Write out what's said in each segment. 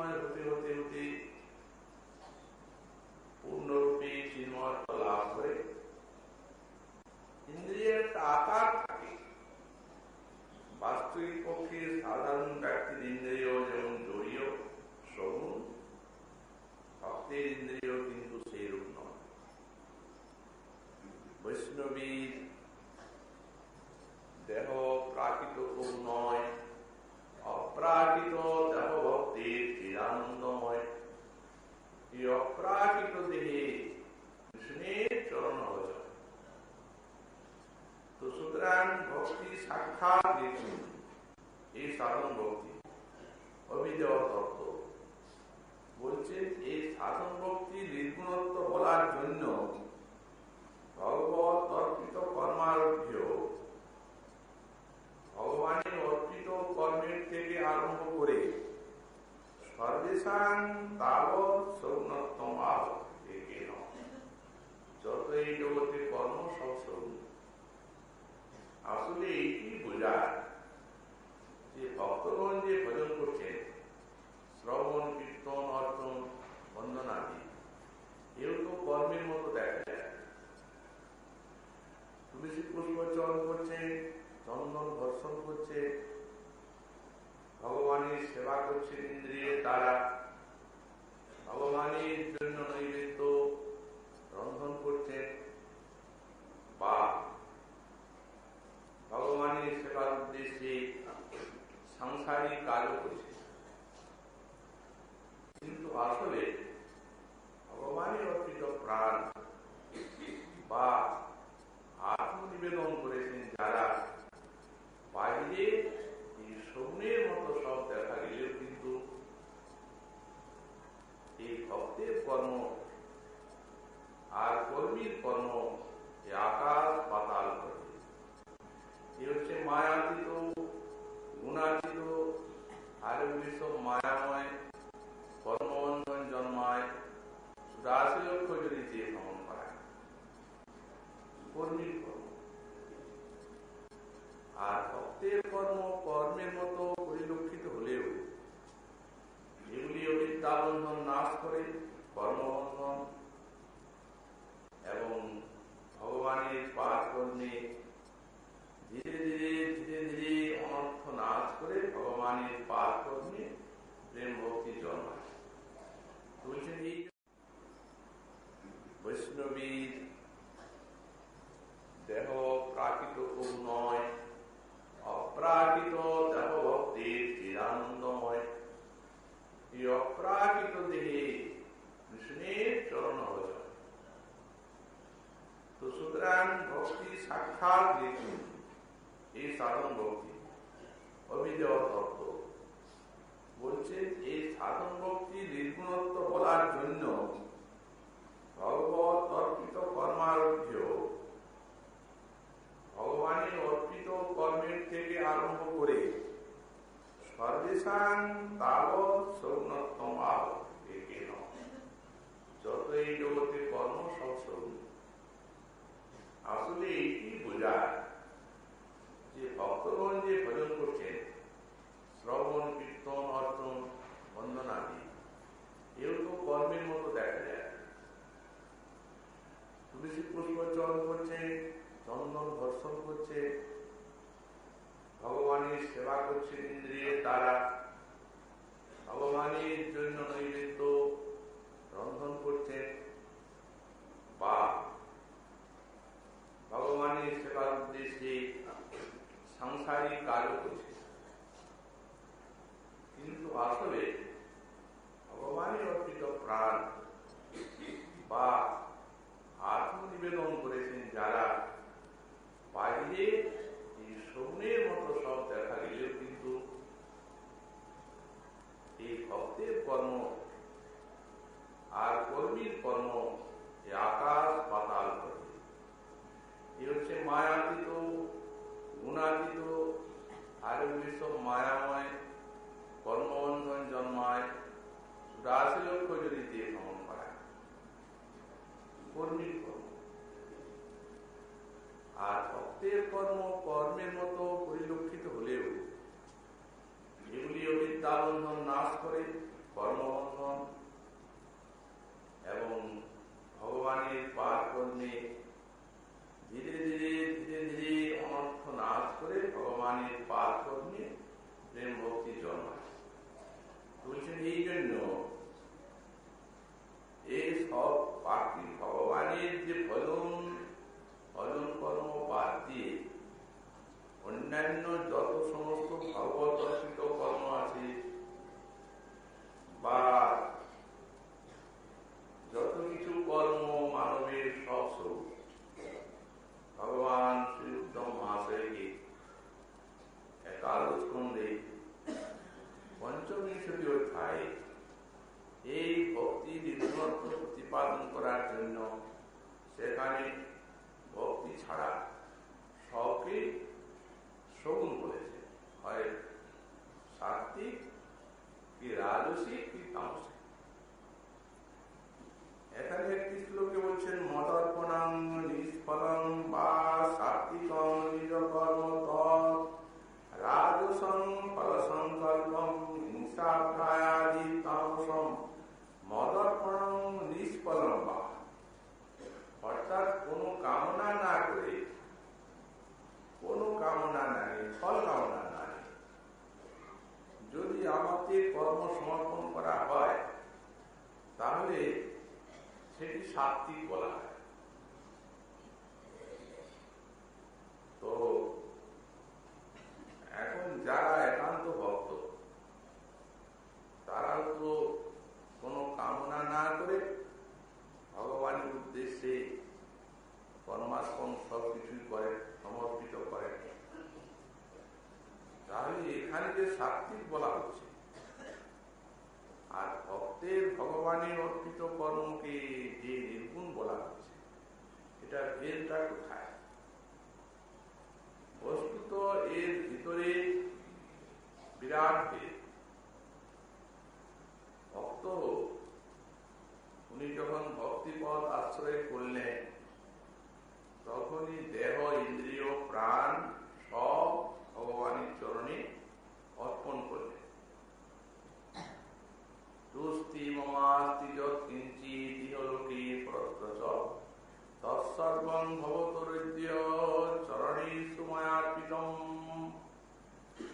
চিন্ময় হতে হতে হতে পূর্ণরূপে চিন্ময়ত্ব লাভ করে ইন্দ্রিয়ের একটা আকার থাকে। বাস্তবিক পক্ষে সাধারণ ব্যক্তির ইন্দ্রিয় যেমন জড়ীয় সগুণ, ভক্তের ইন্দ্রিয় কিন্তু সেই রূপ নয়। বৈষ্ণবীর দেহ প্রাকৃত নয়, অপ্রাকৃত দেহ ভক্তির চিদানন্দময়। এই অপ্রাকৃত দেহে কৃষ্ণের চরণ ভজন। তো সুতরাং ভক্তি সাক্ষাৎ দেখুন, এই সাধন ভক্তি অভিদেয় তত্ত্ব বলছেন। এই সাধন ভক্তি নির্গুণত্ব বলার জন্য ভগবত অর্পিত কর্মারভ্য, ভগবানের অর্পিত কর্মের থেকে আরম্ভ করে সর্বেশাং তাবৎ সৌন্নত্যম আহ, যত এই জগতে কর্ম সব সৌন। আসলে এইটি বোঝায় যে ভক্তগণ যে ভজন করছেন, শ্রবণ কীর্তন অর্জন বন্দনাদি, এও তো কর্মের মতো দেখা যায়। তুলসী পুষ্প চয়ন করছে, চন্দন ধর্ষণ করছে, ভগবানের সেবা করছে ইন্দ্রিয়ের দ্বারা, ভগবানের জন্য নৈবেদ্য রন্ধন করছে, বা ভগবানের সেবার উদ্দেশ্যে সাংসারিক কাজও করছে। কিন্তু আসলে ভগবানের অর্পিত প্রাণ বা আত্মনিবেদন করেছেন যারা, বাইরে এই সৌনের মতো সব দেখা গেলেও কিন্তু এই ভক্তের কর্ম আর কর্মীর কর্ম আকাশ পাতাল করে। এ হচ্ছে মায়াতীত, গুণাতীত, আর সব মায়াময় কর্মবন্ধন জন্মায়। ৮২ লক্ষ যদি চেয়ে ভ্রমণ করায় কর্মীর কর্ম, আর ভক্তের কর্ম কর্মের মতো পরিলক্ষিত হলেও এগুলি অবিদ্যাবন্ধন নাশ করে কর্মবন্ধন এবং ভগবানের পাঠ কর্মে ধীরে ধীরে ধীরে ধীরে অনর্থ নাশ করে ভগবানের পাঠ কর্মে প্রেম ভক্তি জন্মায়। বলছেন এই বৈষ্ণবীর দেহ প্রাকৃত নয়, অপ্রাকৃত দেহ ভক্তির চিদানন্দময়। এই অপ্রাকৃত দেহে কৃষ্ণের চরণ ভজন। তো সুতরাং ভক্তি সাক্ষাৎ দেখুন, এই সাধন ভক্তি অভিদেয় তত্ত্ব বলছেন। এই সাধন ভক্তি নির্গুণত্ব বলার জন্য ভগবত অর্পিত কর্মারভ্য, ভগবানের অর্পিত কর্মের থেকে আরম্ভ করে সর্বেশাং তাবৎ সৌন্নত্যম আহ, যত এই জগতে কর্ম সব সৌন। আসলে এইটি বোঝায় যে ভক্তগণ যে ভজন করছেন, শ্রবণ কীর্তন অর্জন বন্দনাদি, এও তো কর্মের মতো দেখা যায়। তুলসী পুষ্প চয়ন করছে, চন্দন ধর্ষণ করছে, ভগবানের সেবা করছে ইন্দ্রিয়ের দ্বারা, ভগবানের জন্য নৈবেদ্য রন্ধন করছে, বা ভগবানের সেবার উদ্দেশ্যে সাংসারিক কাজও করছে। কিন্তু আসলে ভগবানের অর্পিত প্রাণ বা আত্মনিবেদন করেছেন যারা, বাইরে এই সৌনের মতো সব দেখা গেলেও কিন্তু এই ভক্তের কর্ম আর কর্মীর কর্ম আকাশ পাতাল করে। এ হচ্ছে মায়াতীত, গুণাতীত, আর সব মায়াময় কর্মবন্ধন জন্মায়। ৮২ লক্ষ যদি চেয়ে ভ্রমণ করায় কর্মীর কর্ম, আর ভক্তের কর্ম কর্মের মতো পরিলক্ষিত হলেও এগুলি অবিদ্যাবন্ধন নাশ করে কর্মবন্ধন এবং ভগবানের পার কর্মে ধীরে ধীরে ধীরে ধীরে অনর্থ নাশ করে ভগবানের পার কর্মে প্রেম ভক্তি জন্মায়। বলছেন এই জন্য এই সব বাকি ভগবানের যে ভজন কর্ম বাদ দিয়ে অন্যান্য যত সমস্ত ভগবত অর্পিত কর্ম আছে বা যত কিছু কর্ম মানবের সব স্বরূপ ভগবান শ্রী উত্তম মহাশয়কে একাদশ স্কন্ধে পঞ্চবিংশতি অধ্যায়ে এই ভক্তি নির্গুণত্ব প্রতিপাদন করার জন্য সেখানে ভক্তি ছাড়া সবকে সগুণ বলেছে, হয় সাত্বিক কি রাজসিক কি তামসিক। এখানে একটি শ্লোকে বলছেন মদর্পণাং নিষ্ফলং বা সাত্বিকং নিজ কর্ম তৎ রাজসং ফলসংকল্পং হিংসাভ্যায়াদি তামসং মদর্পণং নিষ্ফলং বা, অর্থাৎ কোনো কামনা না করে, কোনো কামনা নাই, ফল কামনা নাই যদি আমাকে কর্ম সমর্পণ করা হয় তাহলে সেটি সাত্বিক বলা হয়। তো এখন যারা একান্ত ভক্ত তারাও তো কোনো কামনা না করে ভগবানের উদ্দেশ্যে কর্মার্পণ সবকিছুই করে, সমর্পিত করে। তাহলে এখানে যে সাত্বিক বলা হচ্ছে আর ভক্তের ভগবানের অর্পিত কর্মকে যে নির্গুণ বলা হচ্ছে, এটা ভেদটা কোথায়? বস্তুত এর ভিতরে বিরাট ভেদ। ভক্ত উনি যখন ভক্তিপথ আশ্রয় করলেন তখনই দেহ ইন্দ্রিয় প্রাণ সব ভগবানের চরণে অর্পণ করলেন। তুষ্টি মমাস্তি যৎ কিঞ্চিৎ ইহলোকে পরত্র তৎসর্বং ভবতোরদ্য চরণেষু ময়ার্পিতম।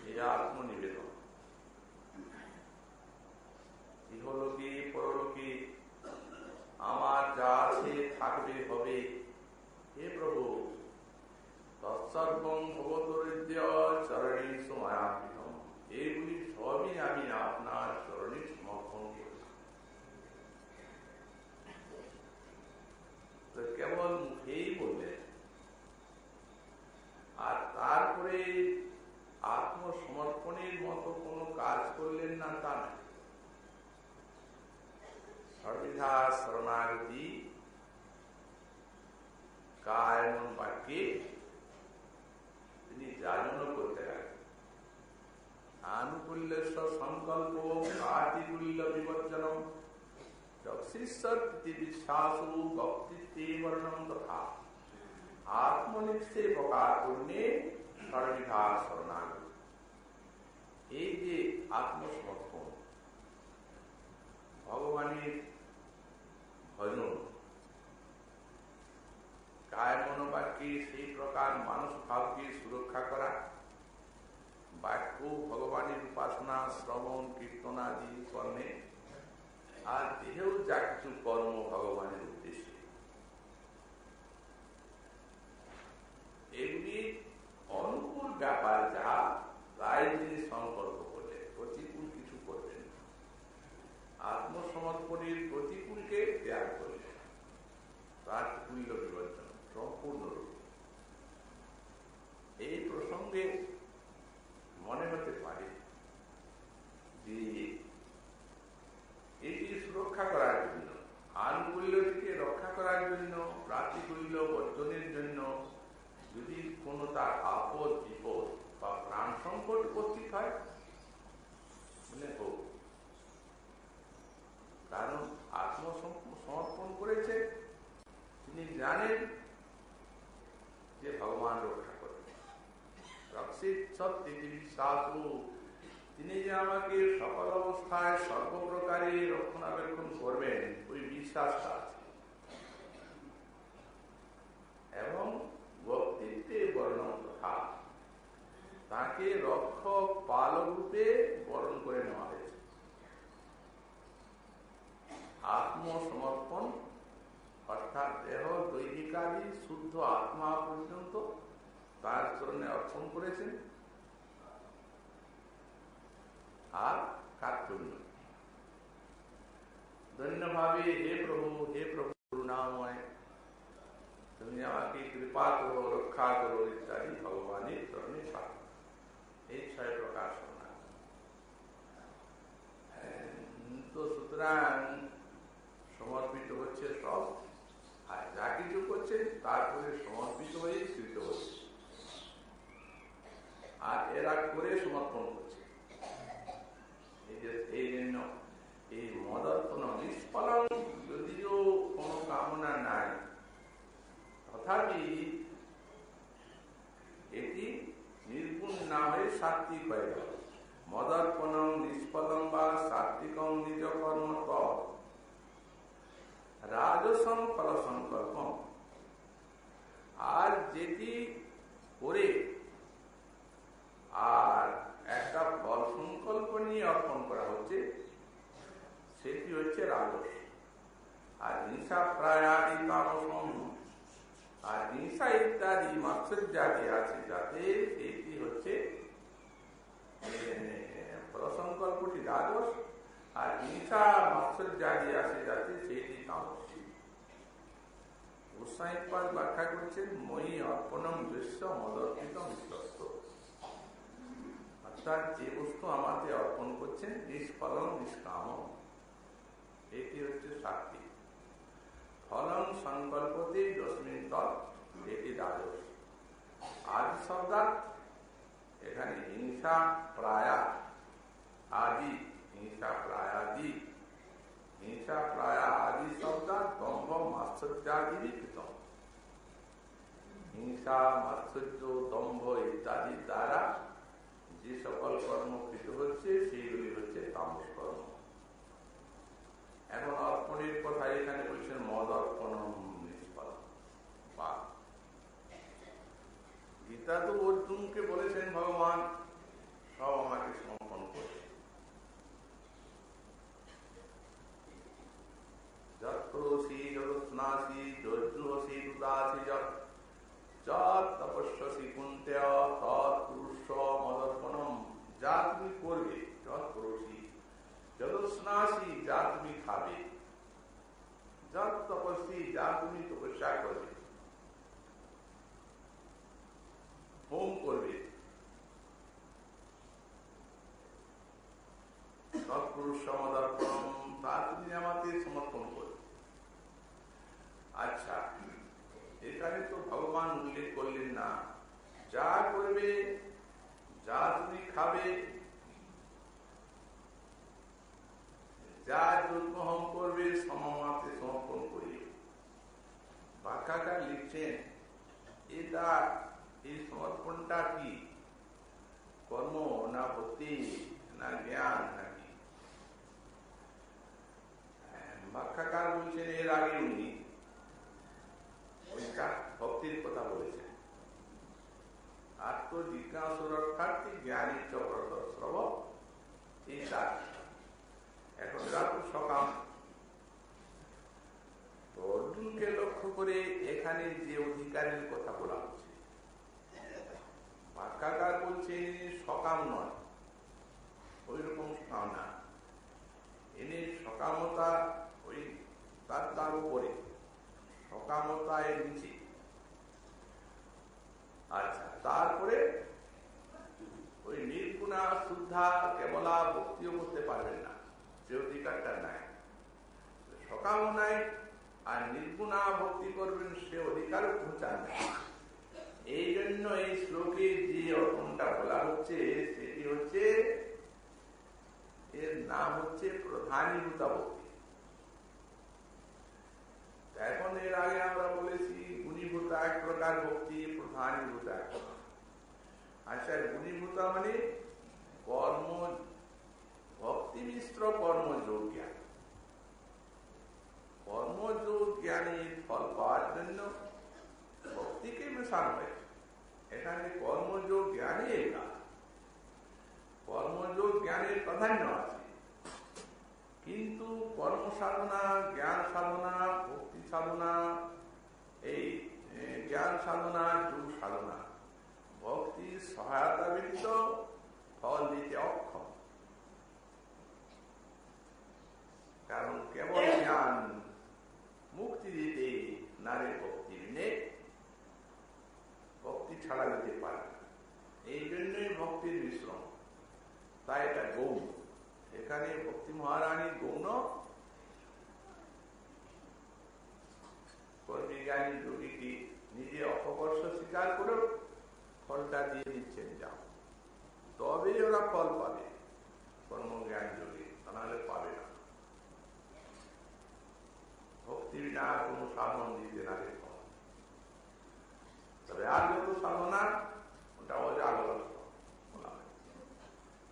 এরা আত্মনিবেদন। ইহলোকে পরলোকে আমার যা আছে থাকবে হবে, হে প্রভু তৎসর্বং ভবতোরদ্য চরণেষু ময়ার্পিতম, এগুলি সবই আমি আপনার চরণে সমর্পণ করি। তো কেবল মুখেই বললেন, আর তারপরে আত্মসমর্পণের মতো কোনো কাজ করলেন না তা না। সর্বদা শরণাগতি কায় এবং বাক্যে তিনি যাজন করতে রাখেন। আনুকূল্য সংকল্প আতিকূল্য বিবর্জনম যক্ষিশ্বর বিশ্বাসু ভক্তিতে বর্ণম তথা আত্মনিক্ষেপকার পুণ্যে সর্বদা শরণাগতি। এই যে আত্মসমর্পণ, ভগবানের ভজন, কায় মনোবাক্যে সেই প্রকার মানস ভাবকে সুরক্ষা করা, বাক্য ভগবানের উপাসনা শ্রবণ কীর্তনাদি কর্মে, আর দেহেও যা কিছু কর্ম ভগবানের উদ্দেশ্যে, এগুলি অনুকূল ব্যাপার যা তাই তিনি সংকল্প করলেন, প্রতিকূল কিছু করবেন। আত্মসমর্পণের প্রতিকূলকে ত্যাগ করলেন, তার তুল্য বিবর্জন সম্পূর্ণরূপে। এই প্রসঙ্গে মনে হতে পারে যে এটি সুরক্ষা করার জন্য, আনুকূল্যটিকে রক্ষা করার জন্য, প্রাতিকূল্য বর্জনের জন্য যদি কোনো তার আপদ বিপদ বা প্রাণ সংকট উপস্থিত হয় মনে হোক, কারণ আত্মসমর্পণ করেছে, তিনি জানেন যে ভগবান রক্ষা করবে। রক্ষিত সত্যি বিশ্বাসু তিনি যে আমাকে সকল অবস্থায় সর্বপ্রকারই রক্ষণাবেক্ষণ করবেন ওই বিশ্বাসটা আছে। এবং বক্তৃত্বে বর্ণন কথা তাকে রক্ষক পালক রূপে বরণ করে নেওয়া হয়েছে। আত্মসমর্পণ অর্থাৎ দেহ দৈহিকাদি শুদ্ধ আত্মা পর্যন্ত তার চরণে অর্পণ করেছেন। আর কার্যন্য ধন্যভাবে হে প্রভু করুণাময়, তুমি আমাকে কৃপা করো, রক্ষা করো ইত্যাদি ভগবানের চরণে প্রার্থনা। এই 6 প্রকার শরণাগতি। তো সুতরাং সমর্পিত হচ্ছে সব, আর যা কিছু করছে তারপরে সমর্পিত হয়ে কৃত হচ্ছে, আর এরা করে সমর্পণ করছে। এই জন্য এই মদর্পণ নিষ্ফলন যদিও কোনো কামনা নাই, তথাপি এটি নির্গুণ না হয়ে সাত্বিক হয়ে গেল। মদর্পণ নিষ্ফলম বা সাত্বিকম নিজ কর্ম রাজসম ফল সংকল্প। আর যেটি করে আর একটা ফল সংকল্প নিয়ে অর্পণ করা হচ্ছে সেটি হচ্ছে রাজস। আর হিংসা প্রায়াদি তামসম, আর হিংসা ইত্যাদি মাৎসর্যাদি আছে যাতে সেটি হচ্ছে ফল সংকল্পটি রাজস, আর হিংসা মাৎসর্যাদি আছে যাতে সেটি তামস। গোস্বামীপাদ ব্যাখ্যা করছেন মই অর্পণম দৃশ্য মদর্পিতম বিশ্বস্ত, অর্থাৎ যে বস্তু আমাকে অর্পণ করছেন নিষ্ফলন নিষ্কাম, এটি হচ্ছে সাত্বিক। ফলন সংকল্পতে যস্মিন তৎ, এটি রাজস। আদি শব্দার্থ এখানে হিংসা প্রায়া আদি, হিংসা প্রায়াদি, হিংসা প্রায়া আদি শব্দার্থ দম্ভ মাৎসর্যাদি কৃতম। হিংসা মাৎসর্য দম্ভ ইত্যাদি দ্বারা যে সকল কর্ম কৃত হচ্ছে সেইগুলি হচ্ছে তামস কর্ম। এখন অর্পণের কথা এখানে বলছেন মদ অর্পণ নিষ্ফল। গীতা তো অর্জুনকে বলেছেন ভগবান সব আমাকে সমর্পণ করে। যৎকরোষি যৎস্নাসি যজ্জুহসি দুদাসি যৎ তপস্যসি কুন্তেয় তৎ পুরুষ মদর্পণম। যা তুমি করবে, যৎকরোষি যৎস্নাসি যা তুমি খাবে, যৎ তপস্যি যা তুমি তপস্যা করবে, হোম করবে, তৎপুরুষ মদর্পণম তা তুমি আমাকে সমর্পণ করবে। আচ্ছা, এখানে তো ভগবান উল্লেখ করলেন না যা করবে, যা তুমি খাবে, যা যজ্ঞ হোম করবে সমমাতে সমর্পণ করিয়ে। ব্যাখ্যাকার লিখছেন এটা এই সমর্পণটা কি কর্ম না ভক্তি না জ্ঞান নাকি? ব্যাখ্যাকার বলছেন এর আগে উনি ওইটা ভক্তির কথা বলেছেন। আত্মজিজ্ঞাসুরক্ষার্থী জ্ঞানী চক্রশ্রব, এই তার এখন রাত সকাম। তো অর্জুনকে লক্ষ্য করে এখানে যে অধিকারের কথা বলা হচ্ছে, ব্যাখ্যাকার বলছেন সকাম নয়, ওই রকম সকাম না, এনে সকামতা ওই তার উপরে, সকামতা এর নিচে। আচ্ছা, তারপরে ওই নির্গুণা শুদ্ধা কেবলা ভক্তিও করতে পারবেন না, সে অধিকারটা নাই। সকাম নাই আর নির্গুণা ভক্তি করবেন সে অধিকারও পৌঁছান না। এই জন্য এই শ্লোকে যে অর্পণটা বলা হচ্ছে সেটি হচ্ছে, এর নাম হচ্ছে প্রধানীভূতা ভক্তি। এখন এর আগে আমরা বলেছি গুণীভূতা এক প্রকার ভক্তি, প্রধানীভূতা এক প্রকার। আচ্ছা, গুণীভূতা মানে কর্ম ভক্তি মিশ্র কর্মযোগ জ্ঞান। কর্মযোগ জ্ঞানের ফল পাওয়ার জন্য ভক্তিকে মেশানো হয়েছে। এখানে কর্মযোগ জ্ঞানের না, কর্মযোগ জ্ঞানের প্রাধান্য আছে, কিন্তু কর্ম সাধনা, জ্ঞান সাধনা, ভক্তি সাধনা, এই জ্ঞান সাধনা, যোগ সাধনা ভক্তির সহায়তা ব্যতীত ফল দিতে অক্ষম। কারণ কেবল জ্ঞান মুক্তি দিতে নারী ভক্তি নেই, ভক্তি ছাড়া দিতে পারে। এই জন্যই ভক্তির বিশ্রম, তাই এটা গৌণ। এখানে ভক্তি মহারানী গৌণ, কর্মীজ্ঞানী যোগীটি নিজে অপকর্ষ স্বীকার করে ফলটা দিয়ে দিচ্ছেন, যাও, তবেই ওরা ফল পাবে। কর্মজ্ঞান যোগী তাহলে পাবে না। ভক্তি বিনা কোনো সাধন দিতে না ফল। তবে আর যত সাধনা ওটা অজাগর।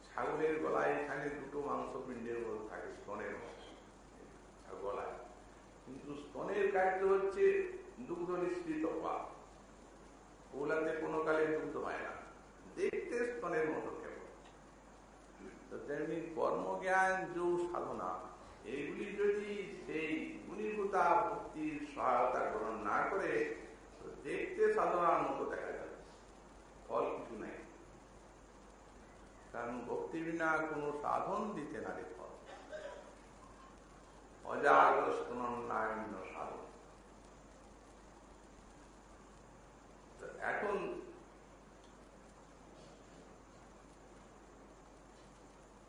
ছাগলের গলায় এখানে দুটো মাংস পিণ্ডের মধ্যে থাকে, স্তনের গলায়, কিন্তু স্তনের কার্য হচ্ছে দুগ্ধ নিঃসৃত পাপ। ওগুলাতে কোনো কালে দুগ্ধ হয় না, দেখতে স্তনের মতো কেবল। তো তেমনি কর্মজ্ঞান যোগ সাধনা এইগুলি যদি সেই গুণীভূতা ভক্তির সহায়তা গ্রহণ না করে, দেখতে সাধনার মতো দেখা যাবে, ফল কিছু নাই। কারণ ভক্তি বিনা কোন সাধন দিতে না রে ফল। অজাগরণ্য সাধন। এখন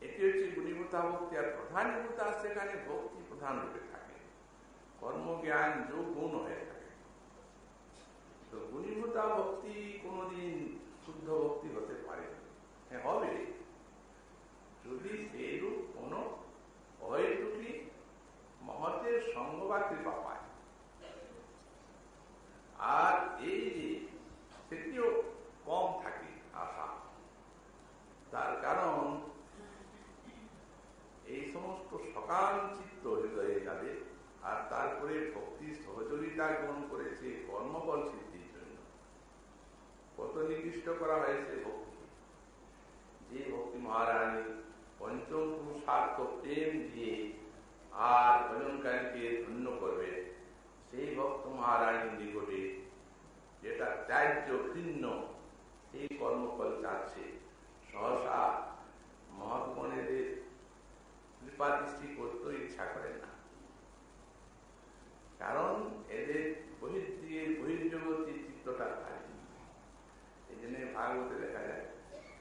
এটি হচ্ছে গুণীভূতা ভক্তি। আর প্রধানীভূতা সেখানে ভক্তি প্রধান রূপে থাকে, কর্মজ্ঞান যোগ গুণ হয়ে থাকে। তো গুণীভূতা ভক্তি কোনদিন শুদ্ধ ভক্তি হতে পারে না। হ্যাঁ, হবে যদি সেইরূপ কোন অহেতুকি মহতের সঙ্গ বা কৃপা পায়। আর এই যে সেটিও কম থাকে আশা, তার কারণ এই সমস্ত সকাল চিত্ত হৃদয়ে যাবে। আর তারপরে ভক্তি সহযোগিতা গ্রহণ করেছে কর্মফল সিদ্ধির জন্য। কত নির্দিষ্ট করা হয়েছে ভক্তি, যে ভক্তি মহারানী পঞ্চম পুরুষার্থ প্রেম দিয়ে আর ভজনকারীকে ধন্য করবে, সেই ভক্ত মহারানীর নিকটে যেটা ত্যায্য ঘৃণ্য সেই কর্মফল চাচ্ছে, সহসা মহাত্মনেদের কৃপা দৃষ্টি করতে ইচ্ছা করে না। কারণ এদের বহির্জগতের চিত্তটা থাকে। এই জন্য ভাগবতে দেখা যায়,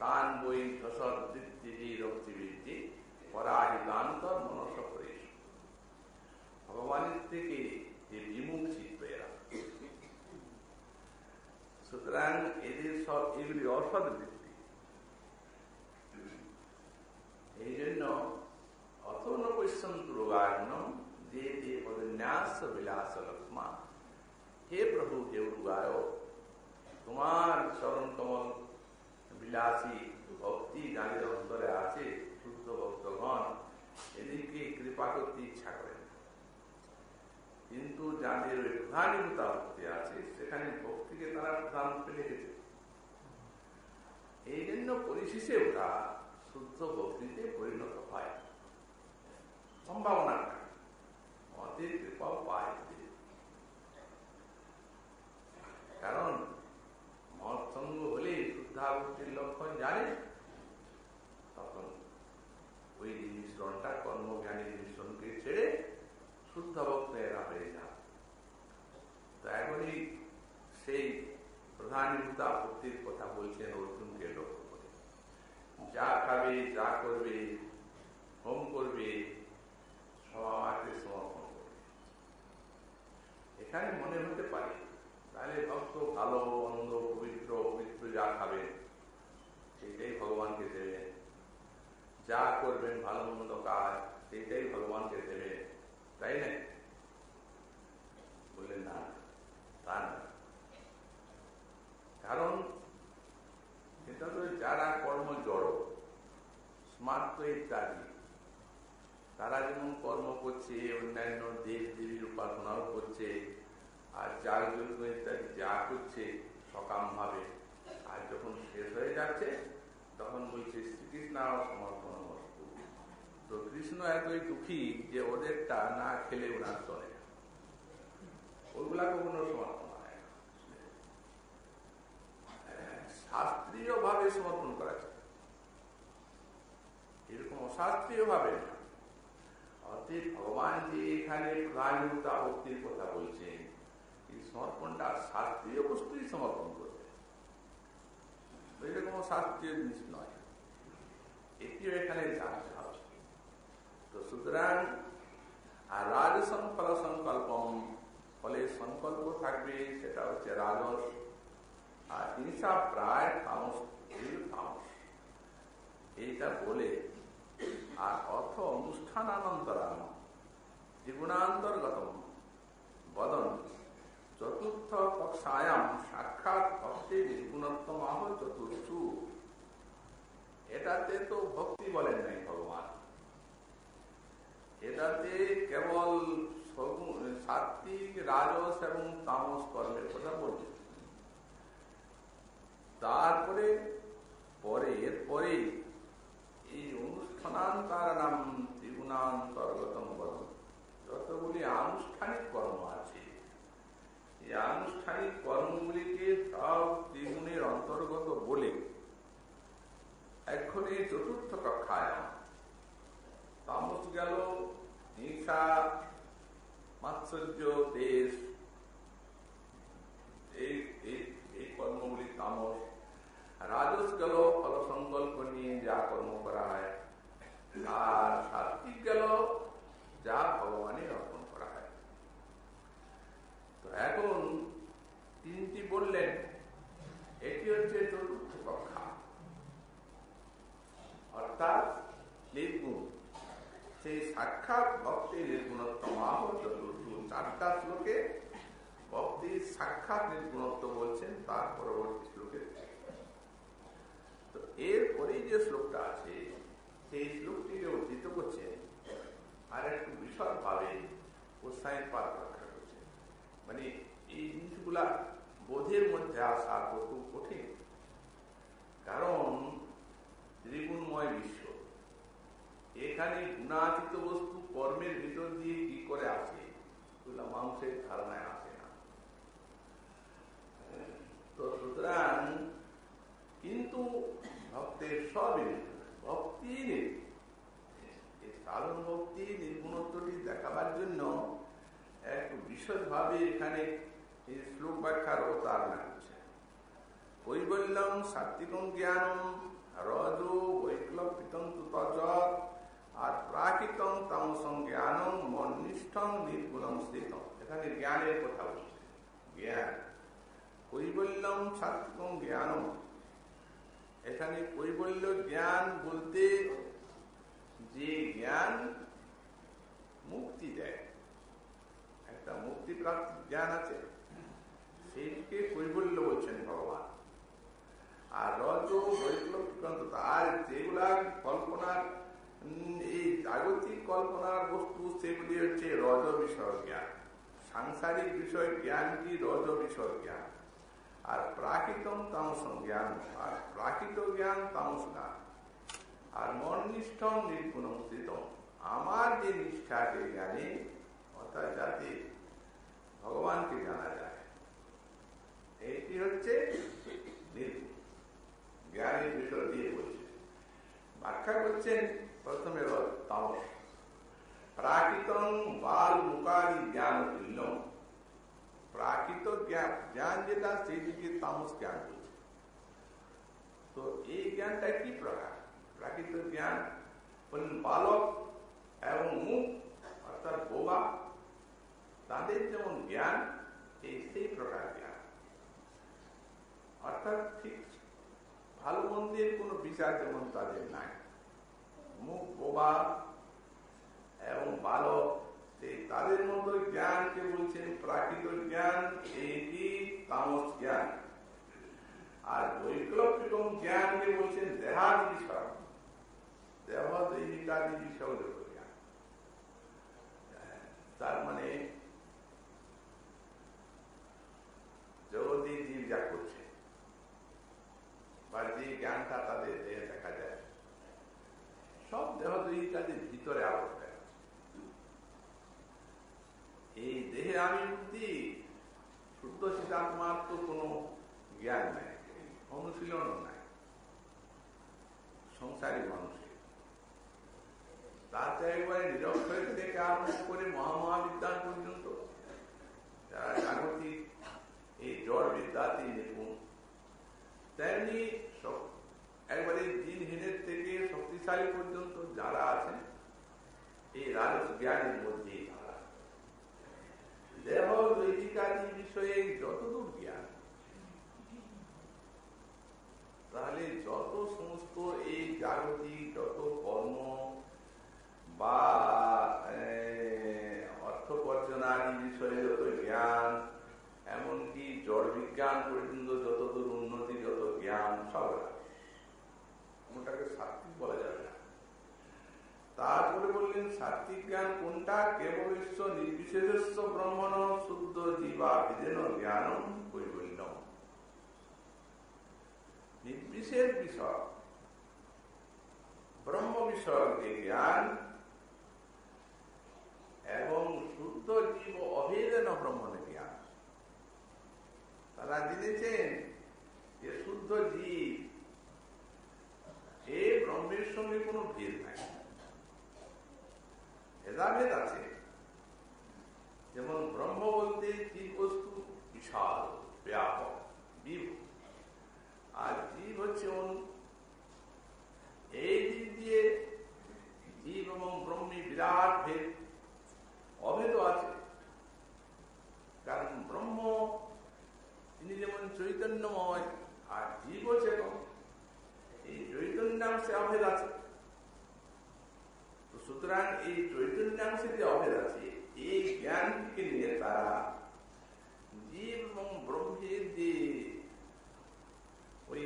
তান বই ধসর বৃত্তি রক্তিবৃত্তি পরাহিতান্তর মনস করেশ। ভগবানের থেকে যে বিমুখ চিত্ত এরা, সুতরাং এদের সব এগুলি অসৎ বৃত্তি। এই জন্য অথন পশ্যন্তু রোগাগ্নম যে দেবন্যাস বিলাস লক্ষ্মা। হে প্রভু, হে রোগায়, তোমার চরণ কমল বিলাসী ভক্তি যাদের অন্তরে আছে, শুদ্ধ ভক্তগণ এদিকে কৃপা করতে ইচ্ছা করেন। কিন্তু যাদের ওই প্রধানীভূতা ভক্তি আছে, সেখানে ভক্তিকে তারা প্রধান রূপে রেখেছে। এই জন্য পরিশেষে ওটা শুদ্ধ ভক্তিতে পরিণত হয়, সম্ভাবনা থাকে, মতের কৃপাও পায়। কারণ মৎসঙ্গ হলে শুদ্ধা ভক্তির লক্ষণ জানে, তখন ওই মিশ্রণটা কর্মজ্ঞানীর মিশ্রণকে ছেড়ে শুদ্ধ ভক্ত এরা হয়ে যায়। তো এখনই সেই প্রধানীভূতা ভক্তির কথা বলছেন অর্জুনকে লক্ষ্য করে। যা খাবে, যা করবে, হোম করবে, সব আমাকে সমর্পণ করবে। এখানে মনে হতে পারে তাহলে ভক্ত ভালো মন্দ পবিত্র পবিত্র যা খাবেন সেইটাই ভগবানকে দেবেন, যা করবেন ভালো মন্দ কাজ সেইটাই ভগবানকে দেবেন, তাই না? বললেন না, তা না। কারণ এটা তো যারা কর্ম জড় স্মার্ত ইত্যাদি কর্ম করছে, অন্যান্য দেব দেবীর উপাসনাও করছে, আর যার যজ্ঞ ইত্যাদি যা করছে সকাম ভাবে, আর যখন শেষ হয়ে যাচ্ছে তখন বলছে শ্রীকৃষ্ণ সমর্পণ বস্তু। তো কৃষ্ণ এতই দুঃখী যে ওদেরটা না খেলে ওনার চলে না, ওইগুলা কখনো সমর্পণ হয় না। শাস্ত্রীয় ভাবে সমর্পণ করা যায়, এরকম অশাস্ত্রীয় ভাবে না। অতএব ভগবান যে এখানে প্রাণভূতা ভক্তির কথা বলছেন, এই সমর্পণটা শাস্ত্রীয় বস্তুই সমর্পণ করবে, এরকম শাস্ত্রীয় জিনিস নয়, এটিও এখানে জানতে হবে। তো সুতরাং আর রাজসং ফল সংকল্পম, ফলে সংকল্প থাকবে, সেটা হচ্ছে রাজস, আর হিংসা প্রায় তামস, তামস। এইটা বলে আর অর্থ অনুষ্ঠানানন্তরাম ত্রিগুণান্তর্গত বদন চতুর্থ কক্ষায়াম সাক্ষাৎ ভক্তি নির্গুণত্বমাহ চতুর্থু। এটাতে তো ভক্তি বলেন নাই ভগবান, এটাতে কেবল সাত্বিক, রাজস এবং তামস কর্মের কথা বলছেন। তারপরে এরপরে এই অনুষ্ঠানান্তর নাম ত্রিগুণান্তর্গতম বদন, যতগুলি আনুষ্ঠানিক কর্ম আছে, এই আনুষ্ঠানিক কর্মগুলিকে সব ত্রিগুণের অন্তর্গত বলে এক্ষণে চতুর্থ কক্ষায় তামস গেল, হিংসা, মাৎসর্য, দেশ, এই কর্মগুলি তামস। রাজস গেল ফল সংকল্প নিয়ে যা কর্ম করা হয়, আর সাত্বিক গেল যা ভগবানের অর্পণ করা হয়। তো এখন তিনটি বললেন, এটি হচ্ছে চতুর্থ কক্ষা, অর্থাৎ নির্গুণ। সেই সাক্ষাৎ ভক্তির নির্গুণত্বমাহ চতুর্থ, 4টা শ্লোকে ভক্তির সাক্ষাৎ নির্গুণত্ব বলছেন, তার পরবর্তী শ্লোকে। তো এরপরে যে শ্লোকটা আছে সেই শ্লোকটিকে উদ্ধৃত করছেন, আর একটু বিশদ ভাবে উৎসাহিত পাঠ রক্ষা করছেন। মানে এই জিনিসগুলা বোধের মধ্যে আসা খুব কঠিন, কারণ ত্রিগুণময় বিশ্ব, এখানে গুণাতীত বস্তু কর্মের ভিতর দিয়ে কি করে আসে, এগুলা মানুষের ধারণায় আসে না। তো সুতরাং কিন্তু ভক্তের সবই ভক্তি, সাধন ভক্তি নির্গুণত্বটি দেখাবার জন্য একটু বিশদ ভাবে এখানে এই শ্লোক ব্যাখ্যার অবতারণা করছে। কৈবল্যম সাত্বিকম জ্ঞানম রজো বৈক্লপিতম তজ, আর প্রাকৃতম তামসং জ্ঞানম মন্নিষ্ঠং নির্গুণম স্থিতম। এখানে জ্ঞানের কথা বলছে, জ্ঞান। কৈবল্যম সাত্বিকম জ্ঞানম, এখানে কৈবল্য জ্ঞান বলতে যে জ্ঞান মুক্তি দেয়, একটা মুক্তি প্রাপ্তি জ্ঞান আছে, সেইটিকে কৈবল্য বলছেন ভগবান। আর রজ বৈক্লপিত, আর যেগুলা কল্পনার, এই জাগতিক কল্পনার বস্তু, সেগুলি হচ্ছে রজ বিষয় জ্ঞান। সাংসারিক বিষয় জ্ঞানটি রজ বিষয় জ্ঞান। আর প্রাকৃতম তামস জ্ঞান, আর প্রাকৃত জ্ঞান তামস জ্ঞান। আর মননিষ্ঠ নির্গুণ স্থিত, আমার যে নিষ্ঠাকে জ্ঞানে, অর্থাৎ যাতে ভগবানকে জানা যায়, এটি হচ্ছে নির্গুণ জ্ঞানের বিষয় দিয়ে বলছে। ব্যাখ্যা করছেন প্রথমে তামস, প্রাকৃতং বাল মুকাদি জ্ঞান তুল্যম। প্রাকৃত জ্ঞান যেটা, সেই দিকে তামস জ্ঞান বলছে। তো এই জ্ঞানটা কি প্রকার? প্রাকৃত জ্ঞান বললেন বালক এবং মুখ, অর্থাৎ বোবা, তাদের যেমন জ্ঞান, এই সেই প্রকার জ্ঞান, অর্থাৎ ঠিক ভালো মন্দের কোনো বিচার যেমন তাদের নাই। মুখ, বোবা এবং বালক, সেই তাদের মতো জ্ঞানকে বলছেন প্রাকৃত জ্ঞান, এইটি তামস জ্ঞান। আর বৈকল্পিক জ্ঞানকে বলছেন দেহাদি বিষয়, দেহ দৈহিকাদি বিষয় জ্ঞান। জ্ঞান নাই, অনুশীলনও নাই, সংসারী মানুষের। তাতে একবারে নিরক্ষর থেকে আরম্ভ করে মহামহাবিদ্যান পর্যন্ত যারা জাগতিক এই জড় বিদ্যাতে নিপুণ, তেমনি একবারে দিনহীনের থেকে শক্তিশালী পর্যন্ত যারা আছেন এই রাজস জ্ঞানের মধ্যেই তারা। দেহ দৈহিকাদি বিষয়ে যতদূর জ্ঞান, তাহলে যত সমস্ত এই জাগতিক যত কর্ম বা অর্থোপার্জনাদি বিষয়ে যত জ্ঞান, এমনকি জড় বিজ্ঞান পর্যন্ত যতদূর উন্নতি, যত জ্ঞান, সব ওটাকে সাত্বিক বলা যাবে না। তারপরে বললেন সাত্বিক জ্ঞান কোনটা? কেবল নির্বিশেষ ব্রহ্মণ শুদ্ধ জীবা বিদেন জ্ঞান কৈবল্যম। নির্বিশেষ বিষয় ব্রহ্ম বিষয়ক যে জ্ঞান এবং শুদ্ধ জীব অভেদেন ব্রহ্মণের জ্ঞান। তারা জেনেছেন যে শুদ্ধ জীব এই ব্রহ্মের সঙ্গে কোনো ভেদ নাই, ভেদাভেদ আছে। যেমন ব্রহ্ম বলতে জীব বস্তু বিশাল, ব্যাপক, বিভূ, আর জীব হচ্ছে এই দিক দিয়ে জীব এবং ব্রহ্মে বিরাট ভেদ, অভেদ আছে। কারণ ব্রহ্ম তিনি যেমন চৈতন্যময় আর জীব চেতন, এই চৈতন্যাংশে অভেদ আছে। তো সুতরাং এই চৈতন্যাংশে যে অভেদ আছে, এই জ্ঞানকে নিয়ে তারা জীব এবং ব্রহ্মের যে ওই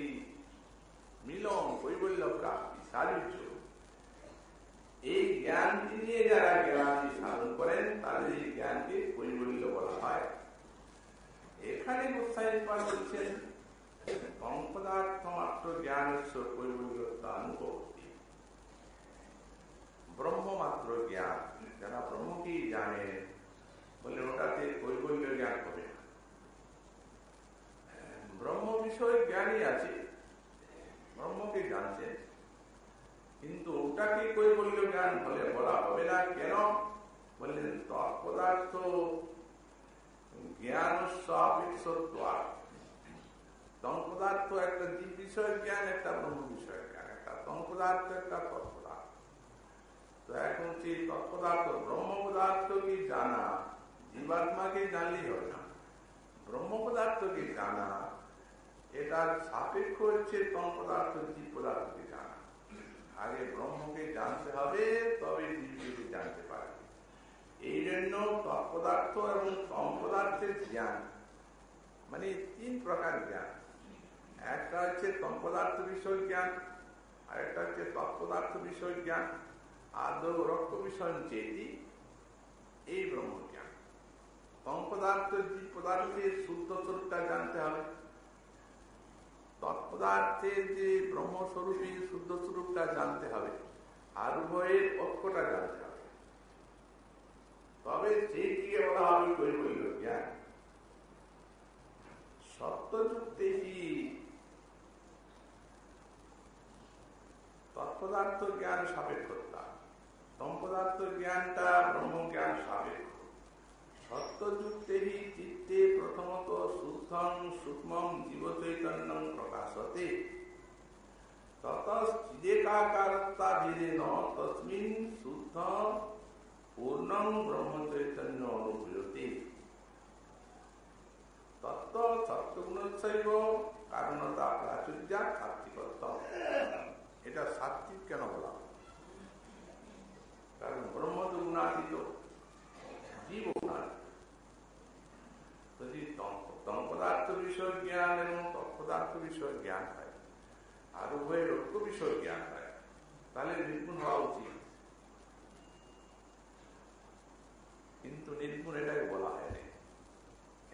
মিলন, কৈবল্য প্রাপ্তি, সাযুজ্য, এই জ্ঞানকে নিয়ে যারা জ্ঞান সাধন করেন তাদের এই জ্ঞানকে কৈবল্য বলা হয়। এখানে গোস্বামী পাদ বলছেন পদার্থ মাত্র জ্ঞানেশ্বর কৈবল্যতানুভূতি। ব্রহ্ম মাত্র জ্ঞান, যারা ব্রহ্মকেই জানেন বলে ওটাতে কৈবল্য জ্ঞান হবে না। ব্রহ্ম বিষয়ে জ্ঞানই আছে, ব্রহ্মকে জানছেন, কিন্তু ওটাকে কৈবল্য জ্ঞান বলে বলা হবে না। কেন বললেন? তৎপদার্থ জ্ঞান সাপেক্ষত্ব। তৎপদার্থ একটা জীব বিষয়ের জ্ঞান, একটা ব্রহ্ম বিষয়ের জ্ঞান, একটা তৎপদার্থ, একটা তৎপদার্থ। তো এখন সেই তৎপদার্থ ব্রহ্ম পদার্থকে জানা জীবাত্মাকে জানলেই হবে না, ব্রহ্ম পদার্থকে জানা এটার সাপেক্ষ হচ্ছে তৎপদার্থ জীব পদার্থকে জানা। আগে ব্রহ্মকে জানতে হবে, তবে জীবকে জানতে পারবে। এই জন্য তৎপদার্থ এবং তৎপদার্থের জ্ঞান মানে তিন প্রকার জ্ঞান। একটা হচ্ছে তৎপদার্থ বিষয় জ্ঞান, আর একটা হচ্ছে তৎপদার্থ বিষয় জ্ঞান, আর রক্ত বিষয় চেতি, এই ব্রহ্ম জ্ঞান। তৎপদার্থ জীব পদার্থের শুদ্ধ স্বরূপটা জানতে হবে, তৎপদার্থের যে ব্রহ্মস্বরূপী শুদ্ধ স্বরূপটা জানতে হবে, আর উভয়ের ঐক্যটা জানতে হবে, তবে সেই দিকে বলা হবে কৈবল্য জ্ঞান। সত্যযুক্তে হি তৎপদার্থ জ্ঞান সাপেক্ষতা, তৎপদার্থ জ্ঞানটা ব্রহ্ম জ্ঞান সাপেক্ষ। সত্যযুক্তে হি চিত্তে প্রথমত শুদ্ধং সূক্ষ্মং জীব চৈতন্যং প্রকাশতে, ততঃচিদেকাকারত্বাভেদেন তস্মিন শুদ্ধ পূর্ণং ব্রহ্ম চৈতন্য অনুভূয়তে। তত্ত্ব সত্যগুণোচ্ছৈব কারণতা প্রাচুর্যা সাত্বিকত্ব। এটা সাত্বিক কেন বলা? কারণ ব্রহ্ম তো গুণাতীত, জীব গুণাতীত। যদি তৎপদার্থ বিষয় জ্ঞান এবং তৎপদার্থ বিষয় জ্ঞান হয়, আর উভয়ের ঐক্য বিষয় জ্ঞান হয়, তাহলে নির্গুণ হওয়া উচিত। কিন্তু নির্গুণ এটাকে বলা হয়নি,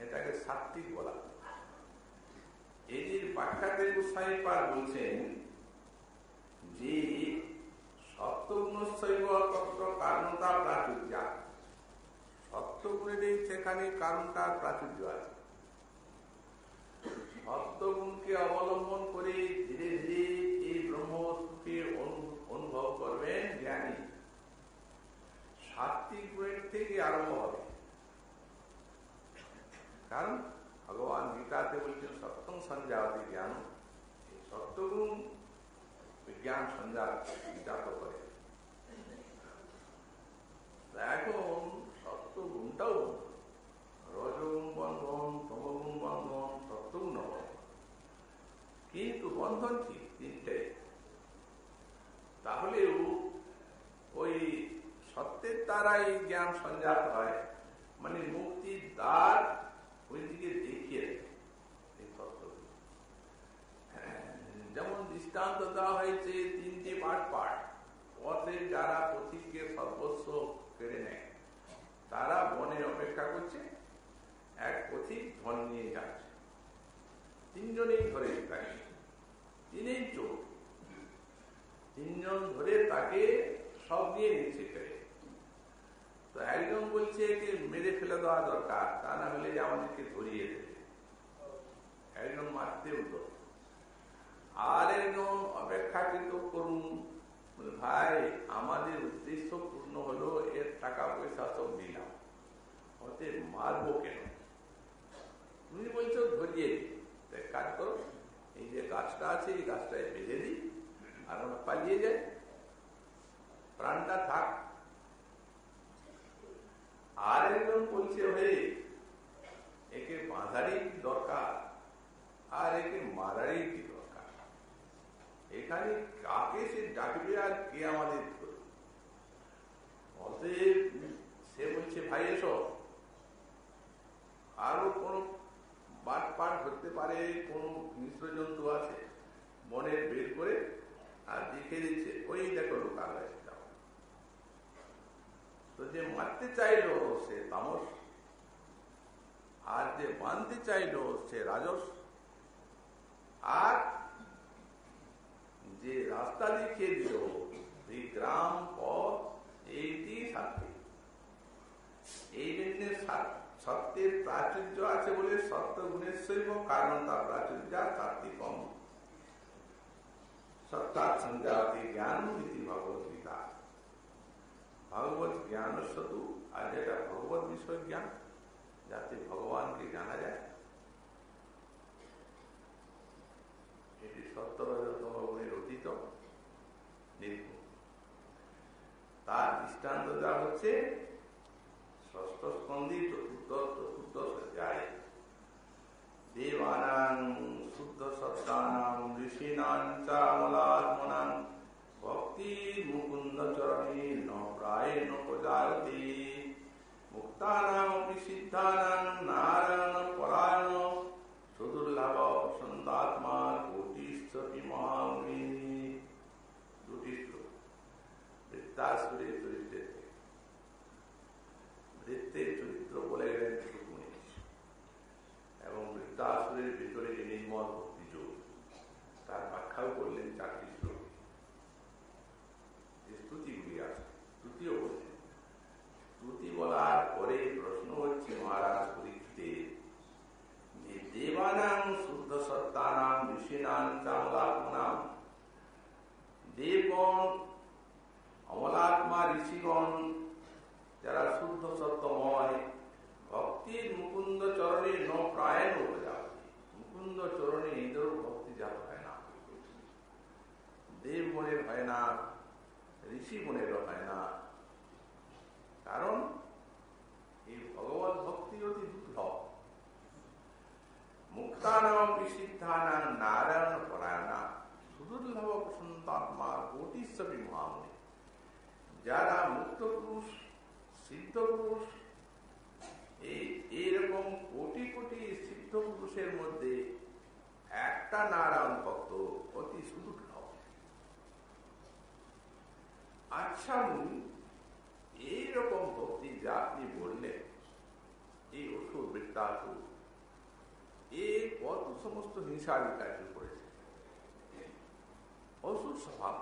এটাকে সাত্বিক বলা হয়। এই ব্যাখ্যাতে গোস্বামী পাদ বলছেন যে সত্যগুণোচ্ছৈব তত্ত্ব কারণতা প্রাচুর্যা। সত্যগুণের সেখানে কারণটা প্রাচুর্য আছে, সত্যগুণকে অবলম্বন করে ধীরে ধীরে এই ব্রহ্মবস্তুকে অনুভব করবেন জ্ঞানী। সাত্বিক গুণের থেকে আরম্ভ হবে, কারণ ভগবান গীতাতে বলছেন সত্যং সঞ্জায়তে জ্ঞান। সত্যগুণ জ্ঞান সঞ্জাত করে। এখন সত্যগুণটাও রজগুণ বন্ধন, তমগুণ বন্ধন, সত্যগুণ বন্ধন, কিন্তু বন্ধন ঠিক তিনটাই। তাহলেও ওই সত্যের দ্বারাই জ্ঞান সঞ্জাত হয়, মানে মুক্তির দ্বার ওই দিকে দেখিয়ে এই তত্ত্বগুলো। যেমন দৃষ্টান্ত দেওয়া হয়েছে তিনটি পাঠ। পথে যারা পথিককে সর্বস্ব কেড়ে নেয়, তারা বনে অপেক্ষা করছে, এক পথিক ধন নিয়ে যাচ্ছে, তিনজনেই ধরে তাকে, তিনেই চোর, তিনজন ধরে তাকে সব নিয়ে নিচ্ছে কেড়ে। তো একজন বলছে যে মেরে ফেলে দেওয়া দরকার, তা না হলে আমাদেরকে ধরিয়ে দেবে। একজন মারতে উদ্যত, আর একজন অপেক্ষাকৃত করুন, ভাই আমাদের উদ্দেশ্য পূর্ণ হলো, এর টাকা পয়সা সব দিলাম, ওতে মারবো কেন? তুমি বলছো ধরিয়ে দিই, এক কাজ করো, এই যে গাছটা আছে এই গাছটায় বেঁধে দিই, আর আমরা পালিয়ে যাই, প্রাণটা থাক। আর একজন বলছে হয়ে একে বাঁধারই দরকার, আর একে মারারই কি দরকার? এখানে কাকে সে ডাকবে আর কে আমাদের করবে? অতএব সে বলছে ভাই এসো, আরো কোন বাট ধরতে পারে, কোন মিশ্র জন্তু আছে, বনের বের করে আর দেখে দিচ্ছে, ওই দেখো লোকালয়। তো যে মারতে চাইলো সে তামস, আর যে বাঁধতে চাইলো সে রাজস, আর যে রাস্তা দেখিয়ে দিল এই গ্রাম পথ, এইটি সাত্বিক। এই জন্য সত্যের প্রাচুর্য আছে বলে সত্য গুণের শৈব কারণ তার প্রাচুর্য সাত্বিকম। সত্যাৎ সঞ্জায়তে জ্ঞান ইতি ভগবদ্গীতা। ভগবত জ্ঞান শুধু, আর যেটা ভগবত বিষয় জ্ঞান, যাতে ভগবানকে জানা যায়, এটি সত্যরজতম গুণের অতীত নির্গুণ। তার দৃষ্টান্ত দেওয়া হচ্ছে ষষ্ঠ স্কন্ধি চতুর্থ অধ্যায়ে। দেবানাং শুদ্ধ সত্তানাং ঋষীনাং চ অমলাত্মনাং ভক্তি মুকুন্দ চরণে ন প্রায়েণ প্রজায়তে মুক্তানাং সিদ্ধানাং নারায়ণ পরায়ণ সুদুর্লভ সন্তাত্মা কোটিশ্চ মহামুনি। দুটি শ্লোক বৃত্তাসুরের চরিত্রের থেকে। বৃত্তের চরিত্র বলে গেলেন সুকুনি, এবং বৃত্তাসুরের ভিতরে যে নির্মল ভক্তি যোগ, তার ব্যাখ্যাও করলেন চারটি শ্লোক। স্তুতিগুলি আছে, স্তুতিও বলছেন। স্তুতি বলার পরে প্রশ্ন হচ্ছে মহারাজ পরীক্ষিতের, যে দেবানাং শুদ্ধ সত্তানাং ঋষীনাং চামলাত্মনাং, দেবগণ, অমলাত্মা, ঋষিগণ যারা শুদ্ধ সত্যময়, ভক্তির মুকুন্দ চরণে ন প্রায়ণ প্রজাপতি, মুকুন্দ চরণে এদেরও ভক্তি যা হয় না, দেবগণের হয় না, ঋষিগণেরও হয় না। কারণ এই ভগবত ভক্তি অতি দুর্লভ। মুক্তানাং সিদ্ধানাং নারায়ণ পরায়ণা সুদুর্লভ সন্তাত্মা কোটিশ্বরী মহামুনি। যারা মুক্ত পুরুষ, সিদ্ধ পুরুষ, এইরকম কোটি কোটি সিদ্ধ পুরুষের মধ্যে একটা নারায়ণ ভক্ত অতি সুদুর্লভ। আচ্ছা মুনি, এইরকম ভক্তি যা আপনি বললেন, এই অসুর বৃত্তাসুর এ কত সমস্ত হিংসাদি কার্য করেছে, অসুর স্বভাব,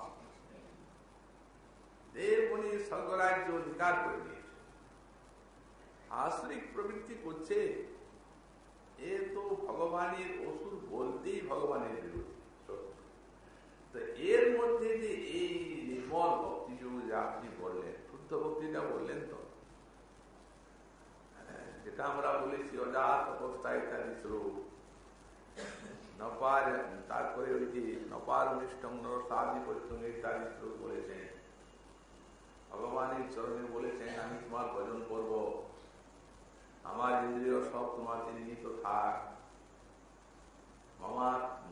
দেবগণের স্বর্গরাজ্য অধিকার করে নিয়েছে, আশ্রিক প্রবৃত্তি করছে, এ তো ভগবানের অসুর বলতেই ভগবানের বিরোধী শত্রু। তো এর মধ্যে যে এই নির্মল ভক্তিযোগ যে আপনি বললেন, শুদ্ধ ভক্তিটা বললেন তো, যেটা আমরা বলেছি অজাত অবস্থা ইত্যাদি স্বরূপ, নপার, তারপরে ওই যে নপার অনিষ্টম নরসাদি পরিশ্রম ইত্যাদি স্বরূপ বলেছেন, ভগবানের চরণে বলেছেন আমি তোমার ভজন করব, আমার ইন্দ্রিয় সব তোমাতে নিহিত থাক,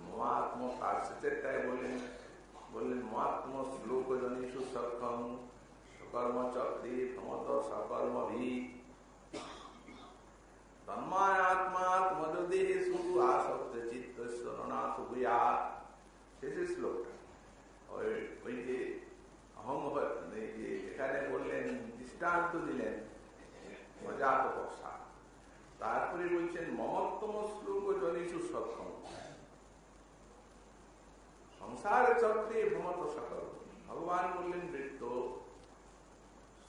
মমাত্ম তার সেটাই বললেন মহাত্ম শ্লোক জনিষু সক্ষম সকর্মচক্রে ভ্রমত সকর্মভি তন্মায়াত্মাত্মদেহেষু আসক্ত চিত্তস্য ননাথ ভূয়াৎ। শেষের শ্লোকটা ওই যে এখানে বললেন, দৃষ্টান্ত দিলেন অজাত অবস্থা, তারপরে বলছেন মমত্তম শ্লোক জনিষু সক্ষম সংসার চক্রে ভ্রমত সকল। ভগবান বললেন বৃত্ত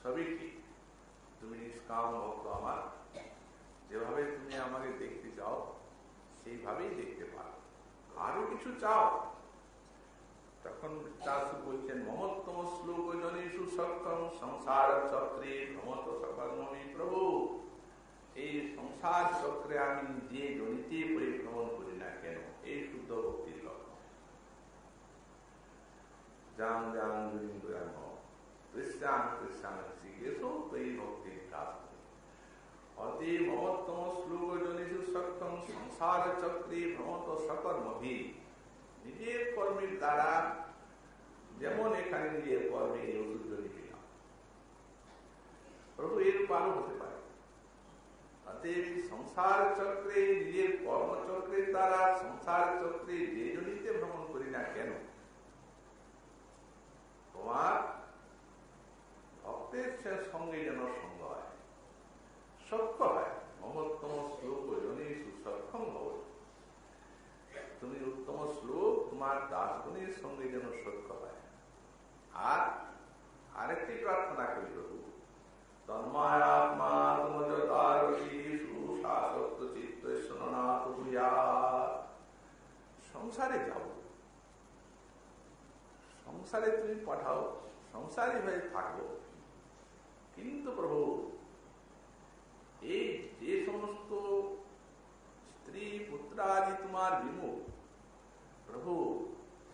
সবই ঠিক, তুমি নিষ্কাম ভক্ত আমার, যেভাবে তুমি আমাকে দেখতে চাও সেইভাবেই দেখতে পারো, আরো কিছু চাও। তখন বৃত্তাসু বলছেন মমত্তম শ্লোক জনিষু সক্ষম সংসার চক্রে ভ্রমত সকর্মী। প্রভু, এই সংসার চক্রে আমি যে জনিতে পরিভ্রমণ করি না কেন, এই শুদ্ধ ভক্তির লক্ষ্য। যাং যাং দুরিন্দ্রাম কৃষ্ণাং কৃষ্ণাং শ্রীকেশো এই ভক্তির কাজ। অতএব মমত্তম শ্লোক জনিষু সক্ষম সংসার চক্রে ভ্রমত সকর্মভি। নিজের কর্মের দ্বারা, যেমন এখানে নিজের কর্মে এই ওষুধ জনিলাম, প্রভু এর পারও হতে পারে। অতএব সংসার চক্রে নিজের কর্মচক্রের দ্বারা সংসার চক্রে যে জনিতে ভ্রমণ করি না কেন, তোমার ভক্তের সঙ্গে যেন সঙ্গ হয়, সক্ষ হয়। মহত্তম শ্লোক জনিষু সক্ষম হব, তুমি উত্তম শ্লোক তোমার দাসগণের সঙ্গে যেন সক্ষ হয়। আর আরেকটি প্রার্থনা করি, প্রভু সংসারে যাব, সংসারে তুমি পাঠাও, সংসারী হয়ে থাকবো, কিন্তু প্রভু এই যে সমস্ত স্ত্রী পুত্রাদি তোমার বিমুখ, প্রভু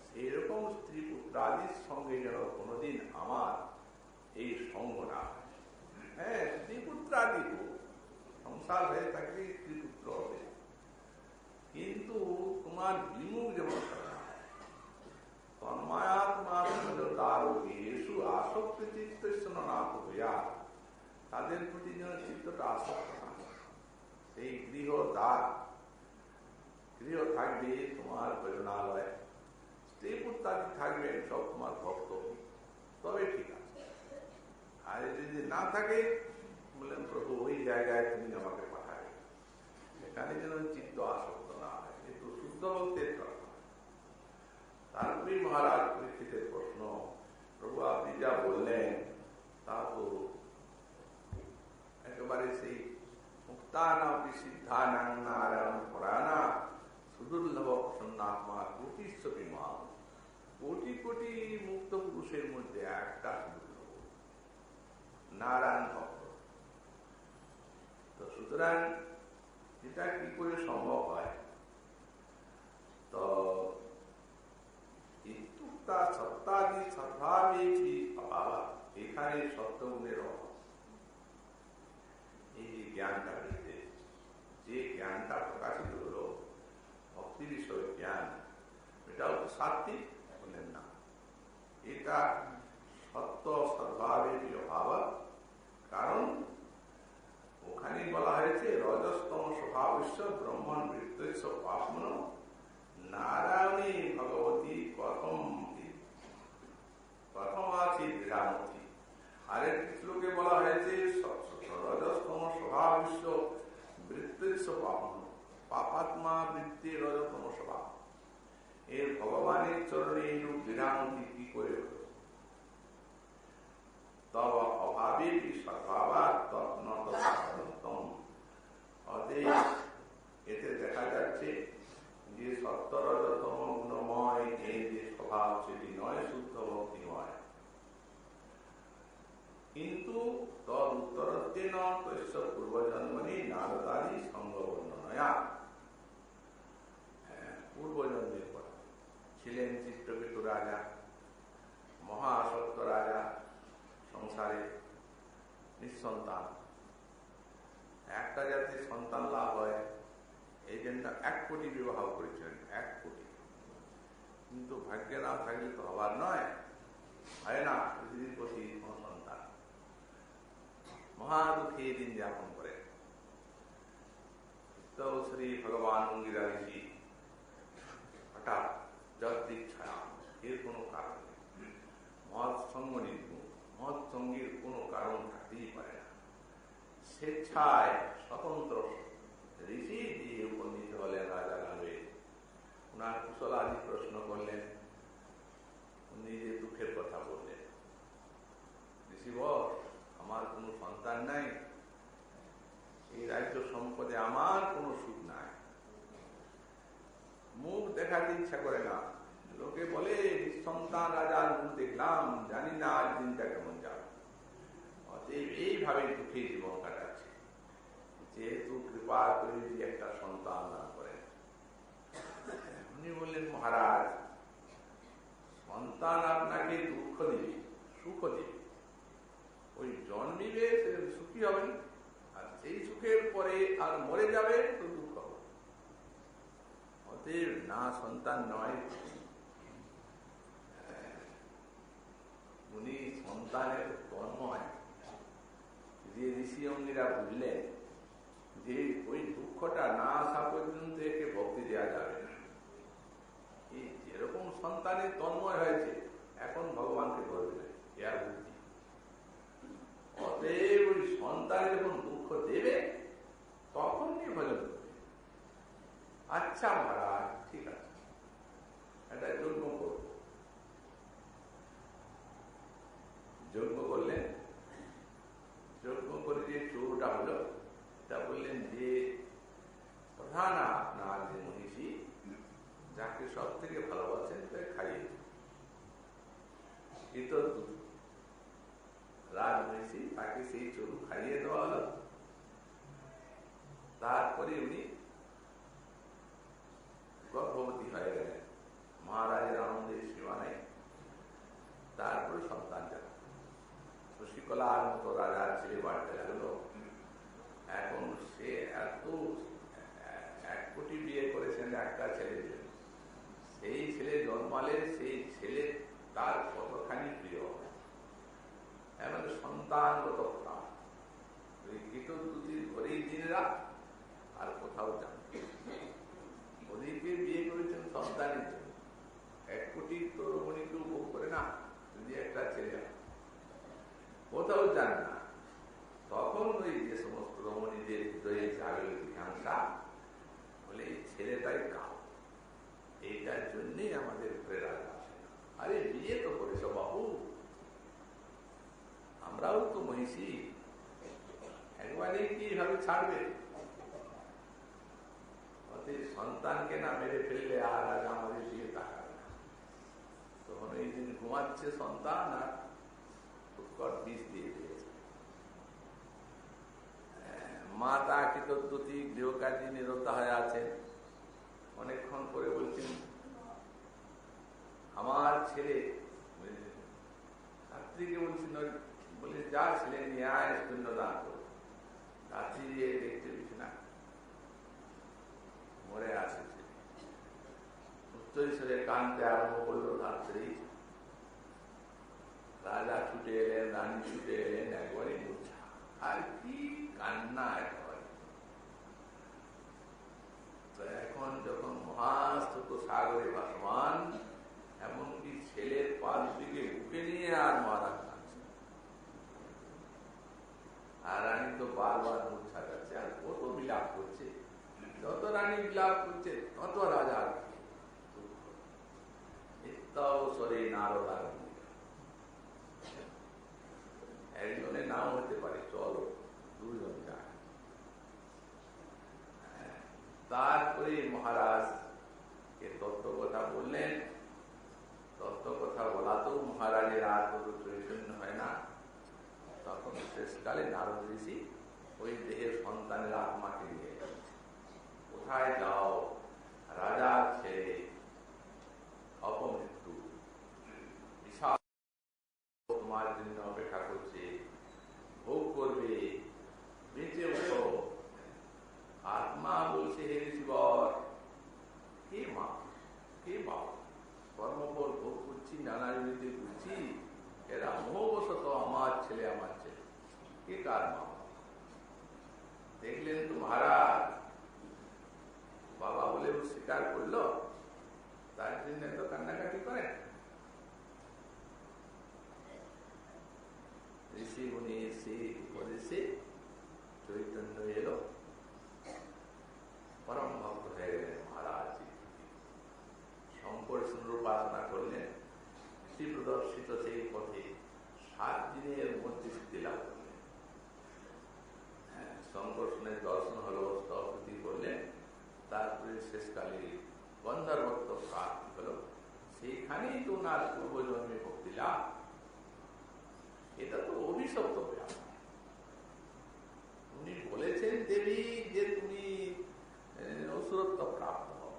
সেরকম স্ত্রী পুত্রাদির সঙ্গে যেন কোনোদিন আমার এই সঙ্গ না হয়। হ্যাঁ, স্ত্রী পুত্রাদি সংসার হয়ে থাকলে স্ত্রী পুত্র হবে, কিন্তু তোমার বিমুখ যেমন আসক্ত চিত্ত তাদের প্রতি যেন চিত্তটা আসক্ত না। সেই গৃহ থাকবে তোমার প্রেরণালয়, স্ত্রী পুত্রাদি থাকবেন সব তোমার ভক্ত, তবে ঠিক আছে। আর যদি না থাকে, বললেন প্রভু ওই জায়গায় তুমি আমাকে পাঠাবে, এখানে যেন চিত্ত আসক্ত না হয়। কিন্তু শুদ্ধ ভক্তের কথা। তারপরে মহারাজ পরীক্ষিতের প্রশ্ন, প্রভু আপনি যা বললেন তা তো একেবারে সেই মুক্তানা সিদ্ধানাং নারায়ণ পরায়ণা সুদুর্লভ প্রসন্নাত্মা কোটিশ্বরী মা, কোটি কোটি মুক্ত পুরুষের মধ্যে একটা সুদুর্লভ নারায়ণ ভক্ত। তো সুতরাং এটা কি করে সম্ভব হয়? তো সত্তাদি সদ্ভাবে এখানে সত্যগুণের অভাব। এই যে জ্ঞানটা রয়েছে, যে জ্ঞানটা প্রকাশিত হল ভক্তি বিষয় জ্ঞান, এটাও তো সাত্বিক বলেন না, এটা সত্য সদ্ভাবের অভাব। কারণ ওখানে বলা হয়েছে রজস্তম স্বভাবস্য ব্রহ্মণ বৃত্তস্য পাপ্মন নারায়ণী ভগবতী প্রথম আছে বিরামতি। আরেকটি শ্লোকে বলা হয়েছে রজস্তম স্বভাবস্য বৃত্তস্য পাপ্মন, পাপাত্মা বৃত্তি রজতম স্বভাব। এর ভগবানের চরণে এইরূপ বিরামতি কি করে হল? তব অভাবে সদ্ভাবাৎ তৎনতম। অতএব এতে দেখা যাচ্ছে যে তেন তস্য পূর্বজন্মনি নারদাদি সঙ্গবর্ণনয়া। পূর্বজন্মের পর ছিলেন চিত্রকেতু রাজা, মহাসত্য রাজা, সংসারে নিঃসন্তান। একটা জাতির সন্তান লাভ হয় এই জন্য 1 কোটি বিবাহ করেছিলেন, 1 কোটি। কিন্তু ভাগ্যে না থাকলে তো হবার নয়, হয় না পৃথিবীর প্রতি কোন সন্তান। মহা দুঃখে দিন যাপন করে। তো শ্রী ভগবান অঙ্গিরা ঋষি হঠাৎ যদ্দিক ছায়া, এর কোনো কারণ নেই। মহৎসঙ্গ নির্গুণ, মহৎসঙ্গীর কোনো কারণ থাকতেই পারে না। স্বেচ্ছায় স্বতন্ত্র ঋষি দিয়ে উপনীত হলেন রাজা লাভে। ওনার কুশলাদি প্রশ্ন করলেন, নিজের দুঃখের কথা বললেন। ঋষিবর, আমার কোনো সন্তান নাই, এই রাজ্য সম্পদে আমার কোনো সুখ নাই, মুখ দেখাতে ইচ্ছা করে না। লোকে বলে নিঃসন্তান রাজার মুখ দেখলাম, জানি না আজ দিনটা কেমন যাবে। অতএব এইভাবে দুঃখে জীবন কাটাচ্ছে। যেহেতু কৃপা করে যদি একটা সন্তান দান করেন। উনি বললেন, মহারাজ, সন্তান আপনাকে দুঃখ দিবে, সুখ দিবে। ওই জন্মিবে সে সুখী হবেন, আর সেই সুখের পরে আর মরে যাবে তো দুঃখ হবে। অতএব না সন্তান নয়। উনি সন্তানের তন্ময়। যে ঋষি অঙ্গিরা বুঝলেন যে ওই দুঃখটা না আসা পর্যন্ত একে ভক্তি দেওয়া যাবে না। যেরকম সন্তানের তন্ময় হয়েছে, এখন ভগবানকে ধরবে, এর বুদ্ধি। অতএব ওই সন্তান যখন দুঃখ দেবে তখন নিয়ে ভজন করবে। আচ্ছা মহারাজ, ঠিক আছে, এটা যজ্ঞ করব। যজ্ঞ করলেন। যজ্ঞ করে যে চোরটা হলো, তা বললেন যে প্রধান আপনার যে মনীষী, যাকে সব থেকে ভালোবাসেন তাকে খাইয়ে রাজমনীষী, তাকে সেই চরু খাইয়ে দেওয়া হলো। তারপরে উনি গর্ভবতী হয়ে গেলেন। মহারাজের আনন্দের সীমা নেই। তারপরে সন্তান জন্ম। শশীকলার মতো রাজার ছেলে বাড়তে লাগলো। এখন সে এত 1 কোটি বিয়ে করেছেন একটা ছেলের জন্য। সেই ছেলে জন্মালে সেই ছেলে তার কতখানি প্রিয়, এমন সন্তানগত প্রাণ। দুটির ঘরেই দিন রাত, আর কোথাও যান। ওদিকে বিয়ে করেছেন সন্তানের জন্য। 1 কোটি তো রমণীকে ভোগ করে না, যদি একটা ছেলে কোথাও যান না। তখন ওই যে সমস্ত রমণীদের হৃদয়ে জাগল জিজ্ঞাসা, বলে এই ছেলেটাই কাল, এইটার জন্যই আমাদের প্রেরণা আসে। আরে বিয়ে তো করেছ বাবু, আমরাও তো মহিষী, একবারে কিভাবে ছাড়বে? সন্তানকে না মেরে ফেললে আর আজ আমাদের দিকে তাকাবে না। তখন এই দিন ঘুমাচ্ছে সন্তান, আর উৎকট বিষ দিয়ে দিয়েছে। মাতা কৃতদ্যুতি গৃহকার্যে নিরতা হয়ে আছে। অনেকক্ষণ করে বলছেন, আমার ছেলে ছাত্রীকে বলছেন, বলে যা ছেলে নিয়ে আয়, শূন্য দান করো। ছাত্রী দিয়ে দেখতে পেয়েছে না, মরে আছে। উচ্চৈশ্বরে কানতে আরম্ভ করলো রাত্রি। রাজা ছুটে এলেন, রানী ছুটে এলেন, একবারে মূর্ছা। আর কি কান্না একেবারে। তো এখন যখন মহাস্রোত সাগরে ভাসমান, এমনকি ছেলের পাশ দিকে বুকে নিয়ে আর মারা কাঁদছে। আর রানী তো বারবার মূর্ছা যাচ্ছে, আর কত বিলাপ করছে। যত রানী বিলাপ করছে তত রাজার ইত্যাবসরে নারদার। একজনের নাম হতে পারে, চলো 2 জন যায়। তারপরে মহারাজ কে তত্ত্ব কথা বললেন। তত্ত্ব কথা বলাতেও মহারাজের আর কত চৈতন্য হয় না। তখন শেষকালে নারদ ঋষি ওই দেহের সন্তানের আত্মাকে নিয়ে কোথায় যাও? রাজার ছেলে, অপমৃত্যু, বিশাল তোমার জন্য অপেক্ষা করছে, ভোগ করবে, বেঁচে ওঠো। আত্মা বলছে, হে ঋষিবর, কে মা, কে বাবা, কর্মফল ভোগ করছি, নানা জিনিসে ঘুরছি, এরা মোহবশত আমার ছেলে, আমার ছেলে, কে কার মা? দেখলেন তো মহারাজ, বাবা বলে স্বীকার করলো, তার জন্য এত কান্নাকাটি করেন। ঋষি মুনি সেই উপদেশে চৈতন্য এলো, পরম ভক্ত হয়ে গেলেন মহারাজ। শঙ্কর সুন্দর উপাসনা করলেন, শ্রী প্রদর্শিত সেই পথে 7 দিনের মধ্যে সিদ্ধি লাভ করলেন। শঙ্কর্ষণের দর্শন হলো, স্তবস্তুতি করলেন, তারপরে শেষকালে গন্ধর্বত্ব প্রাপ্তি হলো। সেইখানেই তো ওনার পূর্বজন্মে ভক্তি লাভ। এটা তো অভিশপ্ত ব্যাপার। উনি বলেছেন দেবী যে তুমি অসুরত্ব প্রাপ্ত হও।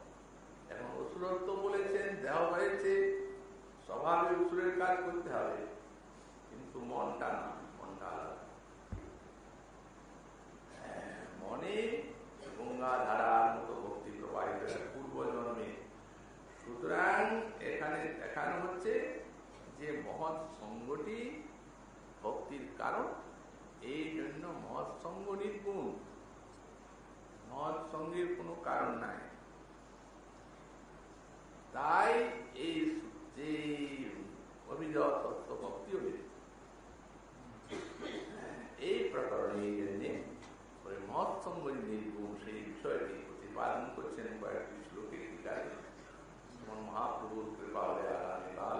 এখন অসুরত্ব বলেছেন, দেহ হয়েছে, স্বভাবে অসুরের কাজ করতে হবে, কিন্তু মনটা না, মনটা আলাদা। মনে গঙ্গা ধারার মতো ভক্তি প্রবাহিত পূর্ব জন্মে। সুতরাং এখানে দেখানো হচ্ছে যে মহৎ সঙ্গটি ভক্তির কারণ। এই জন্য মহৎ সঙ্গ নির্গুণ, মহৎ সঙ্গের কোনো কারণ নাই। তাই এই যে অভিযোগ তত্ত্ব ভক্তি এই প্রকরণে এই জন্যে মহৎ সঙ্গ নির্গুণ সেই বিষয়টি প্রতিপাদন করছেন কয়েকটি শ্লোকের টিকায়। মহাপ্রভুর কৃপা হলে আগামীকাল